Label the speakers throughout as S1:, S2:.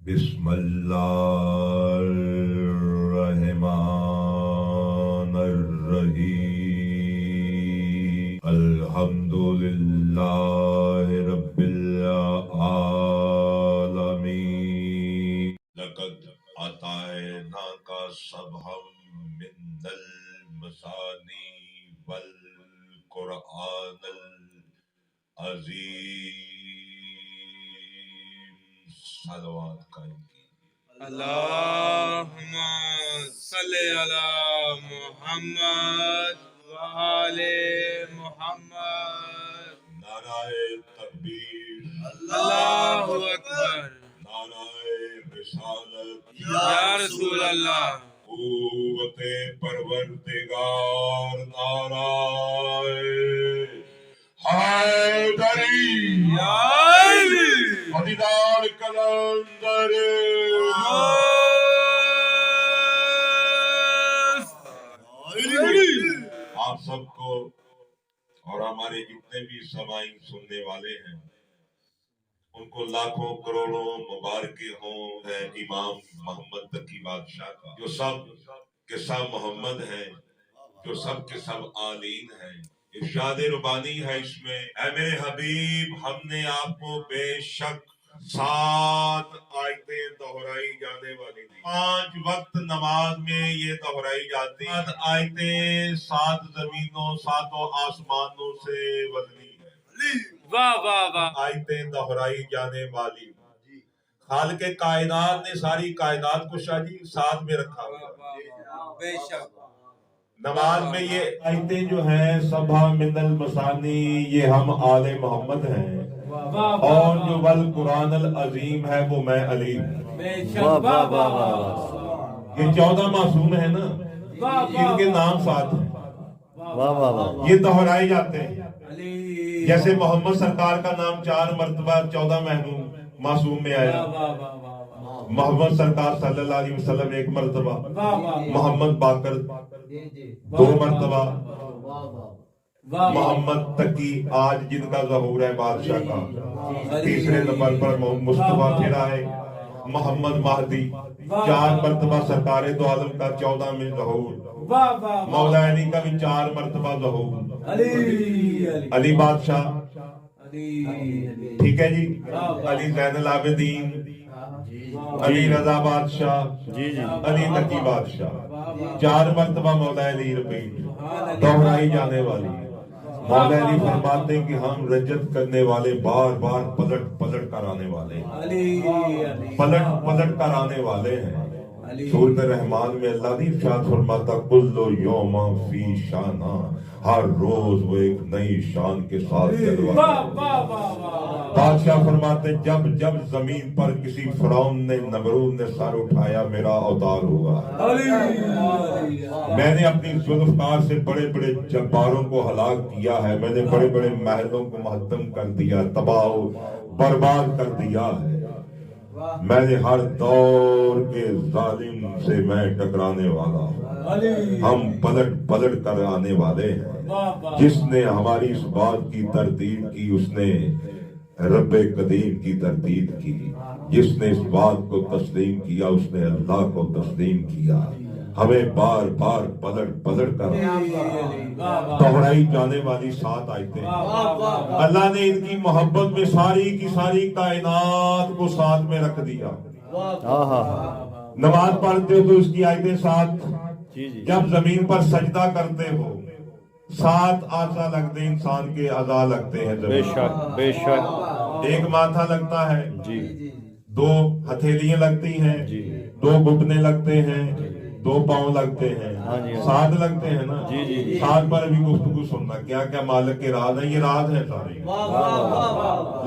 S1: بسم اللہ الرحمن الرحیم الحمد للہ رب العالمین لقد أعطيناك سبحا من المثاني والقرآن العظیم صلوات قائم کیجیے
S2: اللہم صلی علی محمد وآل محمد۔
S1: نعرہ تکبیر،
S2: اللہ اکبر،
S1: نعرہ رسالت،
S2: یا رسول اللہ،
S1: قوت پروردگار، نعرہ حیدری،
S2: یا علی،
S1: علیدار کلندر، آپ سب کو اور ہمارے جتنے بھی سامعین سننے والے ہیں ان کو لاکھوں کروڑوں مبارکیں ہوں ہے امام محمد تقی بادشاہ کا، جو سب کے سب محمد ہیں، جو سب کے سب آلین ہیں۔ ارشاد ربانی ہے اس میں، اے میرے حبیب ہم نے آپ کو بے شک 7 آیتیں دہرائی جانے والی تھی۔ 5 وقت نماز میں یہ دہرائی جاتی 7 آیتیں، 7 زمینوں 7 آسمانوں سے وزنی ہے،
S2: واہ واہ واہ،
S1: آیتیں دہرائی جانے والی۔ خالق کائنات نے ساری کائنات کو شاجی ساتھ میں رکھا ہوا ہے۔
S2: بے شک
S1: نماز میں یہ آیتیں جو ہیں سبھا من المثانی، یہ ہم آل محمد ہیں، اور جو والقرآن العظیم ہے وہ میں علی ہوں۔
S2: بے شک واہ واہ واہ،
S1: یہ 14 معصوم ہیں نا، ان کے نام ساتھ ہیں، یہ دہرائے جاتے ہیں۔ جیسے محمد سرکار کا نام 4 مرتبہ 14 معصوم میں آیا، محمد سرکار صلی اللہ علیہ وسلم 1 مرتبہ، محمد باقر 2 مرتبہ، محمد تقی آج جن کا ظہور ہے بادشاہ کا 3 نمبر پر مصطفیٰ پھر آئے، محمد مہدی 4 مرتبہ سرکار دو عالم کا 14 میں ظہور، مولا علی کا بھی 4 مرتبہ ظہور، علی بادشاہ، ٹھیک ہے جی، علی زین العابدین، علی رضا بادشاہ، علی تقی بادشاہ، 4 مرتبہ مولا علی ربی دہرائی جانے والی۔ مولا علی فرماتے ہیں کہ ہم رجت کرنے والے بار بار پلٹ پلٹ کر آنے والے ہیں، پلٹ پلٹ کر آنے والے ہیں۔ سورۃ الرحمن میں اللہ نے ارشاد فرماتا کل یوم فی شانہ، ہر روز وہ ایک نئی شان کے ساتھ جلوہ۔ بادشاہ فرماتے جب جب زمین پر کسی فرعون نے نمرود نے سر اٹھایا میرا اوتار ہوگا، میں نے اپنی ذوالفقار سے بڑے بڑے جباروں کو ہلاک کیا ہے، میں نے بڑے بڑے محلوں کو مہدم کر دیا، تباہ و برباد کر دیا ہے، میں نے ہر دور کے ظالم سے میں ٹکرانے والا ہوں، ہم پلٹ پلٹ کر آنے والے ہیں۔ جس نے ہماری اس بات کی تردید کی اس نے رب قدیم کی تردید کی، جس نے اس بات کو تسلیم کیا اس نے اللہ کو تسلیم کیا۔ ہمیں بار بار پلٹ پلٹ کر دہرائی جانے والی 7 آیتیں، اللہ نے ان کی محبت میں ساری کی ساری کائنات کو ساتھ میں رکھ دیا۔ نماز پڑھتے ہو تو اس کی آیتیں 7، جب زمین پر سجدہ کرتے ہو 7 اعضاء لگتے ہیں، انسان کے اعضاء لگتے ہیں،
S3: بے شک بے شک،
S1: 1 ماتھا لگتا ہے،
S3: جی
S1: 2 ہتھیلیاں لگتی ہیں، 2 گھٹنے لگتے ہیں، 2 پاؤں لگتے ہیں، 7 لگتے ہیں نا۔ 7 پر ابھی گفتگو سننا، کیا کیا مالک کے راز ہیں، یہ راز ہیں سارے۔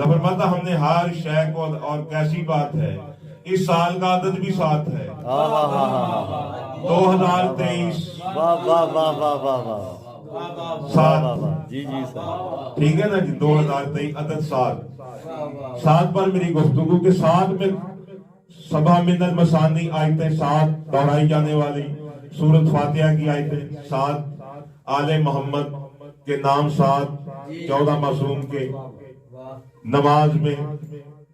S1: فرماتا ہم نے ہر شے کو، اور کیسی بات ہے اس سال کا عدد بھی 7 ہے، 2023 7،
S3: جی جی صاحب،
S1: ٹھیک ہے نا جی، 2023 عدد 7 پر میری گفتگو کے 7 میں سبھا من المثانی آیتیں 7 دہرائی جانے والی، سورۃ فاتحہ کی آیتیں 7، آل محمد کے نام 7، 14 معصوم کے، نماز میں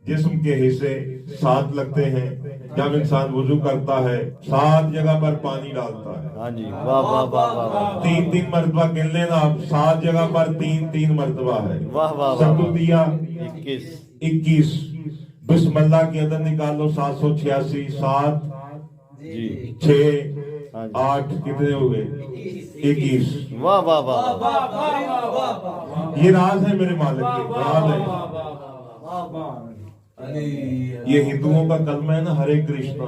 S1: जिस्म के हिस्से 7 लगते हैं। जब इंसान वुजू करता है 7 जगह पर पानी डालता है।
S3: हाँ जी, वाह वाह वाह वाह वाह
S1: 3-3 मरतबा गिन लेना आप, 7 जगह पर 3-3 मरतबा है।
S3: वाह वाह वाह
S1: सबको दिया
S3: 21
S1: बिस्मिल्लाह की अदद निकालो 786, 7
S3: जी
S1: 6
S3: हाँ जी
S1: 8 कितने हो गए? 21।
S3: वाह वाह वाह
S1: ये राज है मेरे मालिक के, राज है। ये हिंदुओं का कलमा है ना, हरे कृष्णा,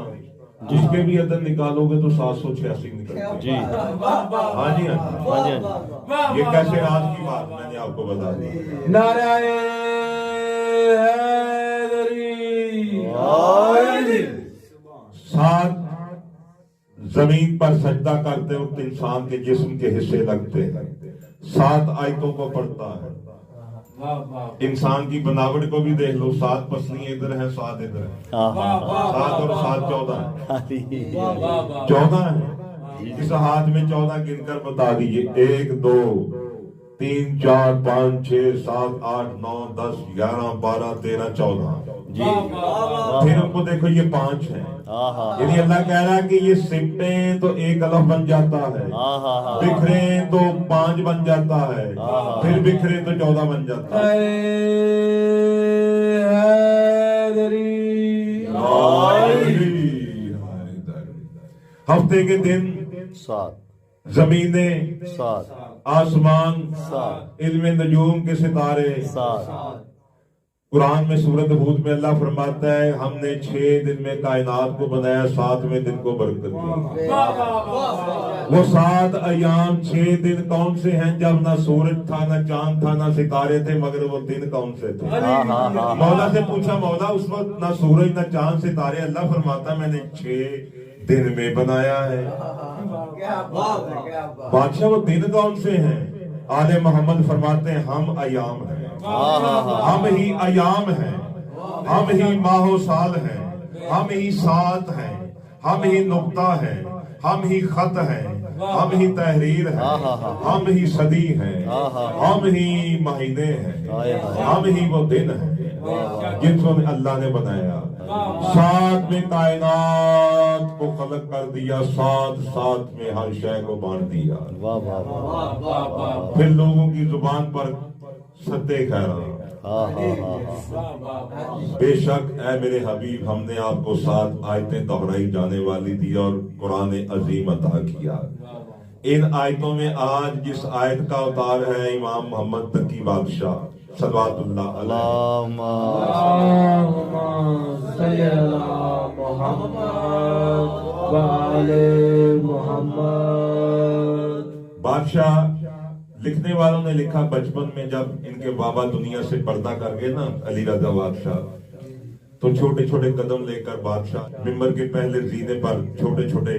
S1: जिसके भी अदद निकालोगे तो 786 निकलते
S3: जी
S1: हैं। हाँ जी हाँ जी।
S3: हाँ जी हाँ
S1: ये कैसे राज की बात मैंने आपको बता दी।
S2: नारायण हैदरी
S1: 7 जमीन पर सजदा करते वक्त इंसान के जिस्म के हिस्से लगते हैं। 7 आयतों को पढ़ता है। इंसान की बनावट को भी देख लो, 7 पसलियां इधर है, 7 इधर है।
S3: हाँ हाँ
S1: 7 और 7 14 है।
S3: हाँ
S1: 14 है। इस हाथ में 14 गिनकर बता दीजिए। 1 2 3 4 5 6 7 8 9 10 11 12 13 14
S3: जी
S1: फिर उनको देखो ये 5 है।
S3: हाँ हाँ
S1: यदि अल्लाह कह रहा है कि ये सिमटे तो 1 अलफ बन जाता है,
S3: हाँ हाँ हाँ
S1: बिखरे तो 5 बन जाता है,
S3: हाँ।
S1: फिर बिखरे तो 14 बन जाता है। हफ्ते के दिन,
S3: 7
S1: जमीनें,
S3: 7
S1: आसमान,
S3: 7
S1: इल्म नजूम के सितारे।
S3: 7
S1: कुरान में सूरत हूद में अल्लाह फरमाता है हमने 6 दिन में कायनात को बनाया, 7वें दिन को बरकत दिया। वो 7 अयाम 6 दिन कौन से हैं? जब ना सूरज था, ना चांद था, ना सितारे थे, मगर वो दिन कौन से थे?
S3: हाँ हाँ हाँ
S1: मौला से पूछा, मौला उस वक्त ना सूरज ना चांद सितारे। अल्लाह फरमाता मैंने 6 दिन में बनाया है। बादशाह वो दिन कौन से हैं? आले मोहम्मद फरमाते हैं हम अयाम हैं।
S3: हाँ हाँ हाँ
S1: हम ही अयाम हैं, हम ही माहो साल हैं, हम ही सात हैं, हम ही नुक्ता हैं, हम ही खत हैं, हम ही तहरीर हैं,
S3: हाँ, हाँ, हाँ।
S1: हम ही सदी हैं,
S3: हाँ, हाँ,
S1: हम ही महीने हैं,
S3: हाय, हाय।
S1: हम ही वो दिन हैं जिनको अल्लाह ने बनाया। 7 में कायनात को खलक कर दिया, 7 में हर शय को बांट दिया।
S3: वाह वाह वाह
S1: फिर लोगों की जुबान पर सत्य खैरा।
S3: हाँ हाँ हाँ
S1: बेशक ऐ मेरे हबीब हमने आपको 7 आयतें दोहराई जाने वाली दी और कुरान अजीम अता किया। इन आयतों में आज जिस आयत का अवतार है इमाम मोहम्मद तकी बादशाह सल्लल्लाहु अलैहि बादशाह लिखने वालों ने लिखा बचपन में जब इनके बाबा दुनिया से पर्दा कर गए ना अली रजा बादशाह, तो छोटे छोटे कदम लेकर बादशाह मिंबर के पहले जीने पर छोटे छोटे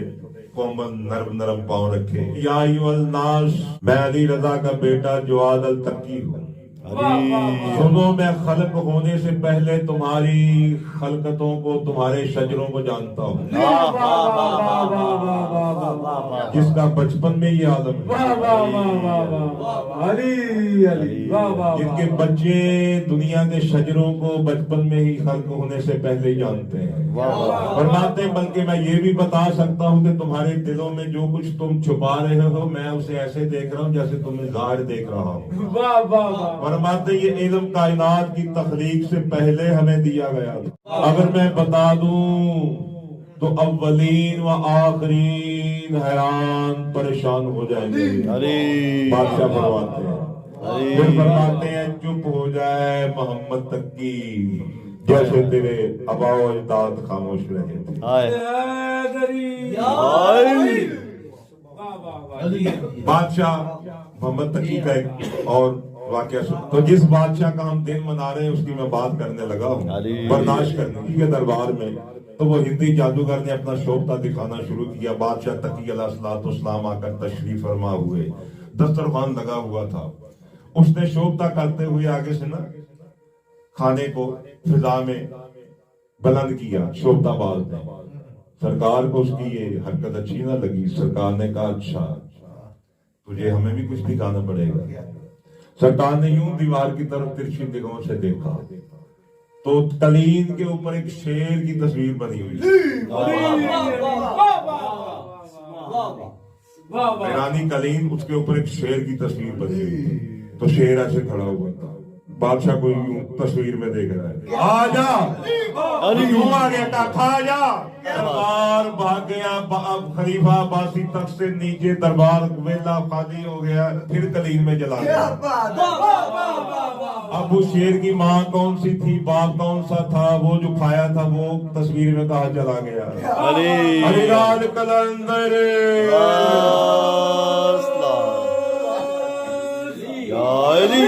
S1: कोमल नरम नरम पांव रखे। या अय्युहल नास, मैं अली रजा का बेटा जवाद अल तकी हूँ। सुनो मैं खलक होने से पहले तुम्हारी खलकतों को तुम्हारे शजरों को जानता हूँ। जिसका बचपन में ये आलम है, जिनके बच्चे दुनिया के शजरों को बचपन में ही खल्क होने से पहले ही जानते हैं। फरमाते हैं बल्कि मैं ये भी बता सकता हूँ कि तुम्हारे दिलों में जो कुछ तुम छुपा रहे हो मैं उसे ऐसे देख रहा हूँ जैसे तुम्हें जाहिर देख रहा हूँ। फरमाते ये इल्म कायनात की तख्लीक से पहले हमें दिया गया था। अगर मैं बता दूं तो अव्वलीन व आखरीन हैरान परेशान हो जाएंगे।
S3: अरे
S1: बादशाह फरमाते हैं, फिर फरमाते हैं चुप हो जाए मोहम्मद तकी, जैसे तेरे अबाओ अजदाद खामोश रहे थे। बादशाह मोहम्मद तकी का एक और वाकया सुन। तो जिस बादशाह का हम दिन मना रहे हैं उसकी मैं बात करने लगा हूँ बर्दाश्त करने के दरबार में। तो वो हिंदी जादूगर ने अपना शोभता दिखाना शुरू किया। बादशाह तकी अलैहिस्सलाम आकर तशरीफ फरमा हुए, दस्तरखान लगा हुआ था। उसने शोभता करते हुए आगे से ना खाने को फिजा में बुलंद किया। शोभताबाज ने सरकार को उसकी ये हरकत अच्छी ना लगी। सरकार ने कहा अच्छा तुझे हमें भी कुछ दिखाना पड़ेगा। सरकार ने यूं दीवार की तरफ तिरछी निगाहों से देखा, तो कलीन के ऊपर एक शेर की तस्वीर बनी हुई है। ईरानी कलीन, उसके ऊपर एक शेर की तस्वीर बनी हुई है। तो शेर ऐसे खड़ा हुआ था, बादशाह को यूं तस्वीर में देख रहा है। आजा, यूं आ गया था, खा जा। दरबार भाग गया, अब खलीफा अब्बासी तख्त से नीचे, दरबार वेला खाली हो गया, फिर कलीन में जला गया। अब उस शेर की माँ कौन सी थी, बाप कौन सा था, वो जो खाया था वो तस्वीर में कहा चला गया। अलीलाल कलंदर
S3: या अली